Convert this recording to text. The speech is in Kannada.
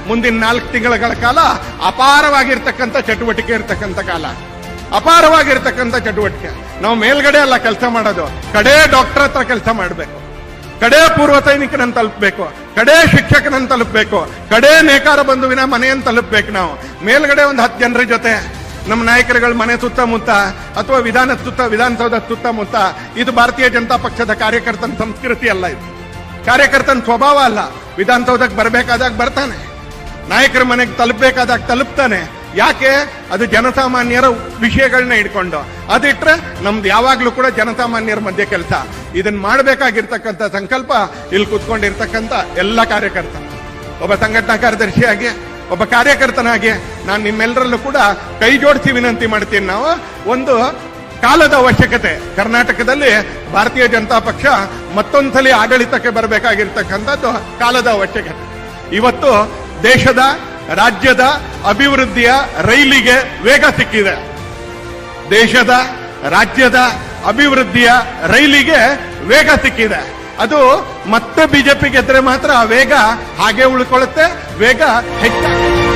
ಮುಂದಿನ 4 ತಿಂಗಳ ಕಾಲ ಅಪಾರವಾಗಿರ್ತಕ್ಕಂಥ ಚಟುವಟಿಕೆ ಇರ್ತಕ್ಕಂಥ ಕಾಲ, ಅಪಾರವಾಗಿರ್ತಕ್ಕಂಥ ಚಟುವಟಿಕೆ. ನಾವು ಮೇಲ್ಗಡೆ ಅಲ್ಲ ಕೆಲಸ ಮಾಡೋದು, ಕಡೆ ಡಾಕ್ಟರ್ ಹತ್ರ ಕೆಲಸ ಮಾಡಬೇಕು, ಕಡೆ ಪೂರ್ವ ಸೈನಿಕನನ್ನು ತಲುಪಬೇಕು, ಕಡೆ ಶಿಕ್ಷಕನನ್ನು ತಲುಪಬೇಕು, ಕಡೆ ನೇಕಾರ ಬಂಧುವಿನ ಮನೆಯನ್ನು ತಲುಪಬೇಕು. ನಾವು ಮೇಲ್ಗಡೆ ಒಂದು 10 ಜನರ ಜೊತೆ ನಮ್ಮ ನಾಯಕರುಗಳ ಮನೆ ಸುತ್ತಮುತ್ತ ಅಥವಾ ವಿಧಾನಸೌಧ ಸುತ್ತಮುತ್ತ, ಇದು ಭಾರತೀಯ ಜನತಾ ಪಕ್ಷದ ಕಾರ್ಯಕರ್ತನ ಸಂಸ್ಕೃತಿ ಅಲ್ಲ, ಇದು ಕಾರ್ಯಕರ್ತನ ಸ್ವಭಾವ ಅಲ್ಲ. ವಿಧಾನಸೌಧಕ್ಕೆ ಬರಬೇಕಾದಾಗ ಬರ್ತಾನೆ, ನಾಯಕರ ಮನೆಗೆ ತಲುಪಬೇಕಾದಾಗ ತಲುಪ್ತಾನೆ. ಯಾಕೆ? ಅದು ಜನಸಾಮಾನ್ಯರ ವಿಷಯಗಳನ್ನ ಇಟ್ಕೊಂಡು. ಅದಿಟ್ರೆ ನಮ್ದು ಯಾವಾಗ್ಲೂ ಕೂಡ ಜನಸಾಮಾನ್ಯರ ಮಧ್ಯೆ ಕೆಲಸ. ಇದನ್ನ ಮಾಡಬೇಕಾಗಿರ್ತಕ್ಕಂಥ ಸಂಕಲ್ಪ ಇಲ್ಲಿ ಕೂತ್ಕೊಂಡಿರ್ತಕ್ಕಂಥ ಎಲ್ಲ ಕಾರ್ಯಕರ್ತ, ಒಬ್ಬ ಸಂಘಟನಾ ಕಾರ್ಯದರ್ಶಿಯಾಗಿ, ಒಬ್ಬ ಕಾರ್ಯಕರ್ತನಾಗಿ ನಾನು ನಿಮ್ಮೆಲ್ಲರಲ್ಲೂ ಕೂಡ ಕೈ ಜೋಡಿಸಿ ವಿನಂತಿ ಮಾಡ್ತೀನಿ. ನಾವು ಒಂದು ಕಾಲದ ಅವಶ್ಯಕತೆ, ಕರ್ನಾಟಕದಲ್ಲಿ ಭಾರತೀಯ ಜನತಾ ಪಕ್ಷ ಮತ್ತೊಂದ್ಸಲಿ ಆಡಳಿತಕ್ಕೆ ಬರಬೇಕಾಗಿರ್ತಕ್ಕಂಥದ್ದು ಕಾಲದ ಅವಶ್ಯಕತೆ. ಇವತ್ತು ದೇಶದ ರಾಜ್ಯದ ಅಭಿವೃದ್ಧಿಯ ರೈಲಿಗೆ ವೇಗ ಸಿಕ್ಕಿದೆ. ದೇಶದ ರಾಜ್ಯದ ಅಭಿವೃದ್ಧಿಯ ರೈಲಿಗೆ ವೇಗ ಸಿಕ್ಕಿದೆ. ಅದು ಮತ್ತೆ ಬಿಜೆಪಿ ಗೆದ್ರೆ ಮಾತ್ರ ಆ ವೇಗ ಹಾಗೆ ಉಳ್ಕೊಳ್ಳುತ್ತೆ, ವೇಗ ಹೆಚ್ಚಾಗುತ್ತೆ.